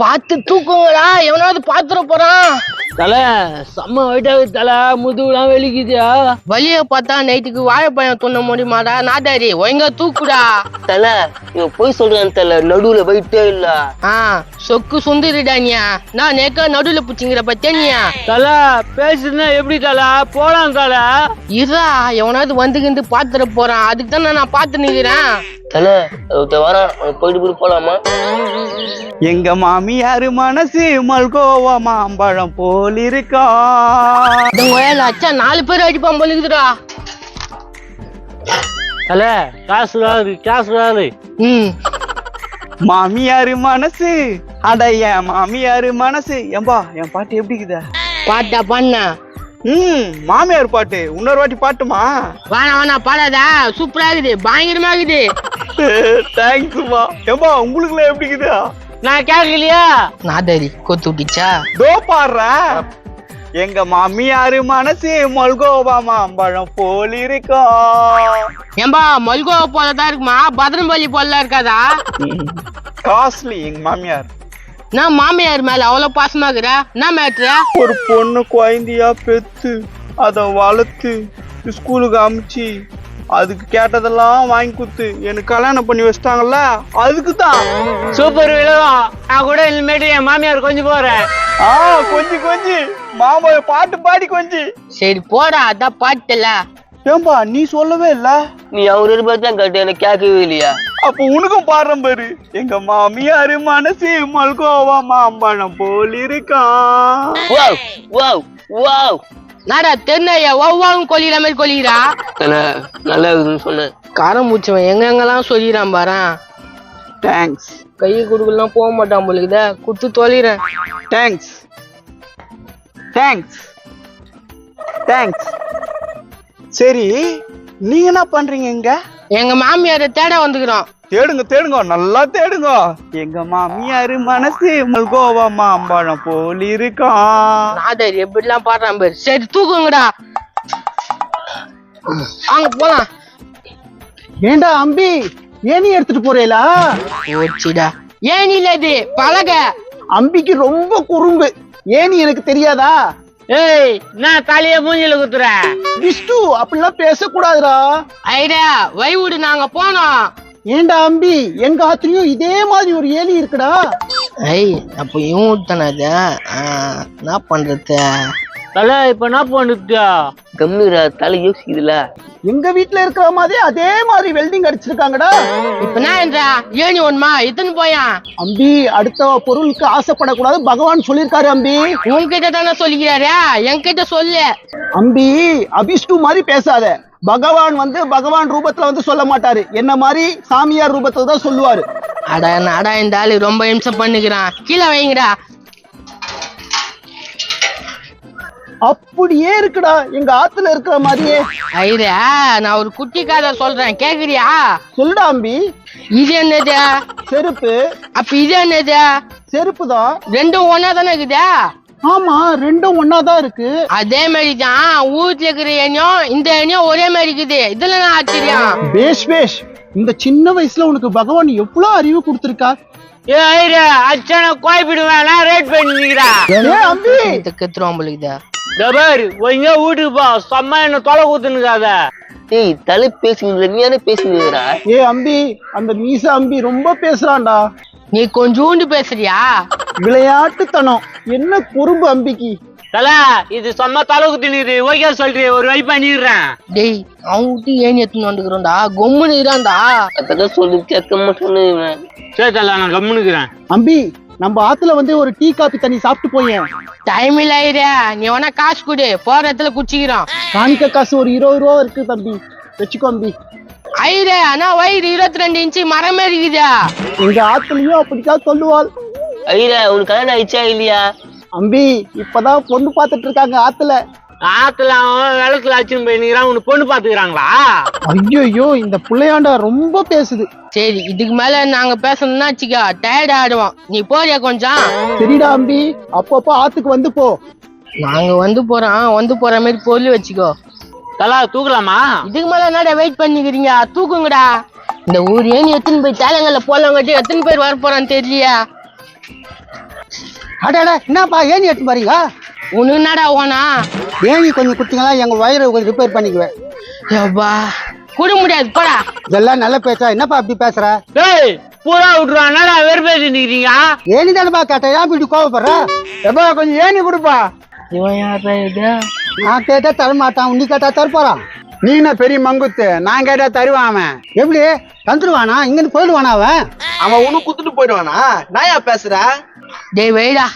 பார்த்து தூக்குங்கடா, எவனாவது பாத்துற போறான். தலை செம்ம வெயிட்டாக தலை, முதுகுலாம் வெளிக்குதா. வலிய பார்த்தா நைட்டுக்கு வாழைப்பழம் துண்ண முடியுமாடா? நாதாரி ஒழுங்கா தூக்குடா. தலை இவன் போய் சொல்றான் தலை, நடுவுல வெயிட்டே இல்ல. சொக்கு சுந்தரிடா நீயா. நான் நேக்கா நடுவுல புச்சிங்கிற பத்தியா தலை பேசுனா எப்படி தலை? போலாம் தலை. இதா எவனாவது வந்துகிட்டு பாத்துற போறான், அதுக்கு தான் நான் பாத்து நிக்கிறேன். தலை வரான், போயிட்டு போலாமா? எங்க மாமியாரு மனசு மல்கோவா மாம்பழம் போல் இருக்கா. அச்சா 4 பேர் அடிப்பான் போலுக்குதுடா. தலை காசு வேறு, காசு வேறு. மாமியாரு மனசு அடைய மாமியாரு மனசு. ஏம்பா என் பாட்டு எப்படி இருக்குதா? பாட்டா பண்ண மாமியார் பாட்டு இன்னொரு வாட்டி பாட்டுமா? வேணா பாடாதா, சூப்பரா இருக்குது, பயங்கரமா இருக்குது. தேங்க்ஸ்மா. ஏம்பா உங்களுக்குலாம் எப்படி இருக்குதா? நான் கேட்கலையா? நாதாரி கொத்து விட்டுச்சா? தோ பாடுற. எங்க மாமியாரு மனசு மல்கோவா மாம்பழம் போல் இருக்கா. ஏம்பா மல்கோவா போலதான் இருக்குமா? பத்ரம்பள்ளி போல இருக்காதா? காஸ்ட்லி எங்க மாமியார். நான் மாமியார் மேல அவ்வளவு பாசமாக்குற என்ன மேட்ரு? ஒரு பொண்ணு குழந்தையா பெத்து அத வளர்த்து ஸ்கூலுக்கு அமிச்சு அதுக்கு கேட்டதெல்லாம் வாங்கி கொடுத்து எனக்கு கல்யாணம் பண்ணி வச்சிட்டாங்கல்ல, அதுக்கு தான். சூப்பர் விழுவம். நான் கூட இனிமேட்டு என் மாமியார் கொஞ்சம் போறேன். கொஞ்சி மாமா பாட்டு பாடி கொஞ்சி. சரி போடா, அதான் பாட்டுல. ஏம்பா நீ சொல்லவே இல்ல? நீ அவரு பேர் தான் கேட்டு எனக்கு கேட்கவே இல்லையா? அப்ப உனக்கும் பாடுறேன் பாரு. எங்க மாமியாரு மனசு மல்கோவா மாம்பழம் போல் இருக்கா. Wow wow wow. நாடா தென்னையா ஒவ்வாவும் கொல்லிற மாதிரி கொல்லிக்கிறா. நல்லா இருக்குன்னு சொன்னேன். காரம் மூச்சவன் எங்கெங்கெல்லாம் சொல்லிடுறான் பாரு. தேங்க்ஸ். கையை கொடுக்கலாம் போக மாட்டான் போலுக்குதா, குத்து தொலைறேன். Thanks thanks thanks. சரி நீங்க என்ன பண்றீங்க இங்க? எங்க மாமியார தேட வந்துக்கிறோம். தேடுங்க நல்லா தேடுங்க. எங்க மாமியாரு மனசு மல்கோவா மாம்பழம் போல் இருக்கா. நாதாரி எப்படிலாம் பாடுறான் பேரு. சரி தூக்குங்கடா, வாங்க போலாம். ஏண்டா அம்பி ஏனி எடுத்துட்டு போறீங்களா? ஓச்சிடா, ஏன் இல்ல இது பழக. அம்பிக்கு ரொம்ப குறும்பு. ஏனி எனக்கு தெரியாதா? ஏய் நான் தலைய மூஞ்சில குத்துற. விஷ்ணு அப்படிலாம் பேசக்கூடாதுடா. ஐடா வைவுடு, நாங்க போனோம். ஏண்டா அம்பி எங்க ஆத்துலயும் இதே மாதிரி ஒரு ஏலி இருக்குடா. அப்ப இவன் தானே அது. என்ன பண்றது? தலை இப்ப என்ன பண்ணுது? கம்முடா, தலை யோசிக்குதுல. எங்க வீட்டுல இருக்கிற மாதிரி அதே மாதிரி வெல்டிங் அடிச்சிருக்காங்கடா. இப்ப நான் என்றா ஏனி ஒண்ணுமா இத்தனை போயா? அம்பி அடுத்த பொருளுக்கு ஆசைப்படக்கூடாது பகவான் சொல்லிருக்காரு. அம்பி உன்கிட்ட தானே சொல்லிக்கிறாரு, என்கிட்ட சொல்லு. அம்பி அபிஷ்டு மாதிரி பேசாத. பகவான் பகவான் ரூபத்துல சொல்ல மாட்டாரு, என்ன மாதிரி சாமியார் ரூபத்துல தான் சொல்லுவாரு. அடா இந்த ஆளு ரொம்ப இம்சம் பண்ணுகிறான். கீழே வைங்கடா. அப்படியே இருக்குடா எங்க ஆத்துல இருக்கிற மாதிரியே. ஐயா நான் ஒரு குட்டி கதை சொல்றேன், கேக்குறியா? சொல்லுடா அம்பி. இது என்னது? செருப்பு. அப்ப இது என்னது? செருப்பு தான். ரெண்டும் ஒன்னா தானே இருக்குதா? ஆமா ரெண்டும் ஒன்னாதான் இருக்கு. அதே மாதிரிதான் வீட்டுல இருக்கிற எண்ணியும் இந்த எண்ணியும் ஒரே மாதிரி இருக்குது. இதுல நான் ஆச்சரியம். பேஷ் இந்த சின்ன வயசுல உனக்கு பகவான் எவ்வளவு அறிவு கொடுத்திருக்கா. ஏ ஐயா அச்சான கோய்பிடுவேன், நான் ரேட் பண்ணிக்கிறா. அம்பி கத்துருவான் போலுக்குதா. டபர் ஒய்ங்க வீட்டுக்கு போ, செம்ம என்ன தொலை கூத்துனுக்காத. ஏய் தலை பேசுகிறீங்களா? நீ தானே பேசுகிறா? அம்பி அந்த மீச அம்பி ரொம்ப பேசுறான்டா. நீ கொஞ்சோண்டு பேசுறியா? விளையாட்டுத்தனம் என்ன குறும்பு அம்பிக்கு. தல இது செம்ம தலை குத்துனுக்குது. ஓகே சொல்றேன், ஒரு வழி பண்ணிடுறேன். டேய் அவங்ககிட்ட ஏன் எடுத்துன்னு வந்துக்கிறோம்டா, கொம்முன்னு இறான்டா. அதான் சொல்லி கேட்க மாட்டேன்னு. சரி தல நான் கம்முனுக்குறேன். அம்பி நம்ம ஆத்துல ஒரு டீ காபி தண்ணி சாப்பிட்டு போயேன். டைம் இல்ல ஐயா, நீ வேணா காசு கொடு, போற இடத்துல குடிச்சிக்கிறோம். காணிக்க காசு ஒரு 20 ரூபா இருக்கு தம்பி, வச்சுக்கோ அம்பி. ஐயா ஆனா வயிறு 22 இன்ச்சு மரமே இருக்குதா. எங்க ஆத்துலயும் அப்படித்தான் சொல்லுவாள். ஐயா உனக்கு கல்யாணம் ஆயிடுச்சா இல்லையா? அம்பி இப்பதான் பொண்ணு பாத்துட்டு இருக்காங்க ஆத்துல. ஆத்துல விளக்குல அச்சுன்னு போய் நீங்க உனக்கு பொண்ணு பாத்துக்கிறாங்களா? ஐயோ இந்த பிள்ளையாண்டா ரொம்ப பேசுது. சரி இதுக்கு மேல நாங்க பேசணும்னா வச்சுக்கோ டயர்ட் ஆயிடுவோம். நீ போறியா கொஞ்சம்? சரிடா அம்பி, அப்பப்போ ஆத்துக்கு வந்து போ. நாங்க வந்து போற மாதிரி பொருள் வச்சுக்கோ. தலா தூக்கலாமா? இதுக்கு மேல என்னடா வெயிட் பண்ணிக்கிறீங்க, தூக்குங்கடா. இந்த ஊர் ஏன் எத்தனை போய் தேலங்கல்ல போலாம் கட்டி எத்தனை பேர் வர போறான்னு தெரியலையா? அடடா என்னப்பா ஏணி எடுத்து பாருங்க. உனக்கு என்னடா ஓனா? ஏணி கொஞ்சம் குடுத்தீங்களா எங்க வயரை கொஞ்சம் ரிப்பேர் பண்ணிக்குவேன். யப்பா கூட முடியாது போடா. இதெல்லாம் நல்ல பேச்சா? என்னப்பா அப்படி பேசுற? டேய் பூரா விட்டுருவான், என்னடா வெறுப்பேசி நிக்கிறீங்க? ஏணி தானப்பா கேட்டேன், ஏன் இப்படி கோவப்படுற? எப்பா கொஞ்சம் ஏணி கொடுப்பா. இவன் யாரா இது? நான் கேட்டா தரமாட்டான், நீ கேட்டா தரப்போறான். நீ என்ன பெரிய மங்குத்து, நான் கேட்டா தருவான் அவன். எப்படி தந்துருவானா? இங்கிருந்து போயிடுவானா அவன்? அவன் ஒண்ணு குத்துட்டு போயிடுவானா? நாயா பேசுற? டேய் வைடா.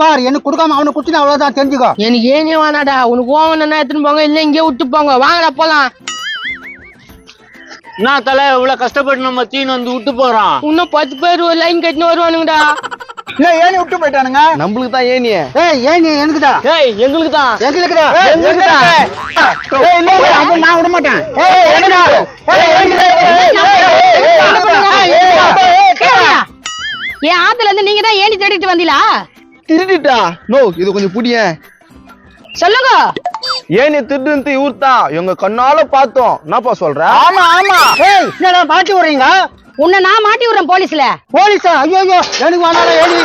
பார் எனக்கு கொடுக்காம அவனை குடுத்து அவ்வளவுதான், தெரிஞ்சுக்கோ. எனக்கு ஏனே வேணாடா. உனக்கு ஓவனா எடுத்துன்னு போங்க, இல்ல இங்கே விட்டு போங்க. வாங்கடா போலாம். என்ன தலை இவ்வளவு கஷ்டப்பட்டு நம்ம தீன் வந்து விட்டு போறோம்? இன்னும் 10 பேர் ஒரு லைன் கட்டின்னு வருவானுங்கடா. இல்ல ஏணி விட்டு போயிட்டானுங்க. நம்மளுக்கு தான் ஏணிய. ஏய் ஏணி எனக்குதா? ஏய் எங்களுக்கு தான். எங்களுக்குதா? நான் விட மாட்டேன். என் ஆத்துல இருந்து நீங்க தான் ஏணி தேடிட்டு வந்தீங்களா? திருடிட்டா? நோ, இது கொஞ்சம் புடிய. சொல்லுங்க. ஏணி திருடுன்னு இவர்தான் எங்க கண்ணால பார்த்தோம். என்னப்பா சொல்ற? ஆமா ஆமா. ஏய் என்னடா மாட்டி விடுறீங்க? உன்னை நான் மாட்டி விடுறேன் போலீஸ்ல. போலீஸா? ஐயோ ஐயோ எனக்கு வேணாடா ஏணி.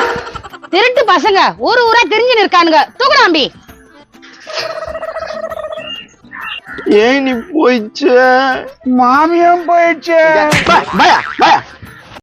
திருட்டு பசங்க ஊரு ஊரா தெரிஞ்சு நிற்கானுங்க. தூக்குறாம்பி. ஏணி போயிடுச்சு, மாமியம் போயிடுச்சு.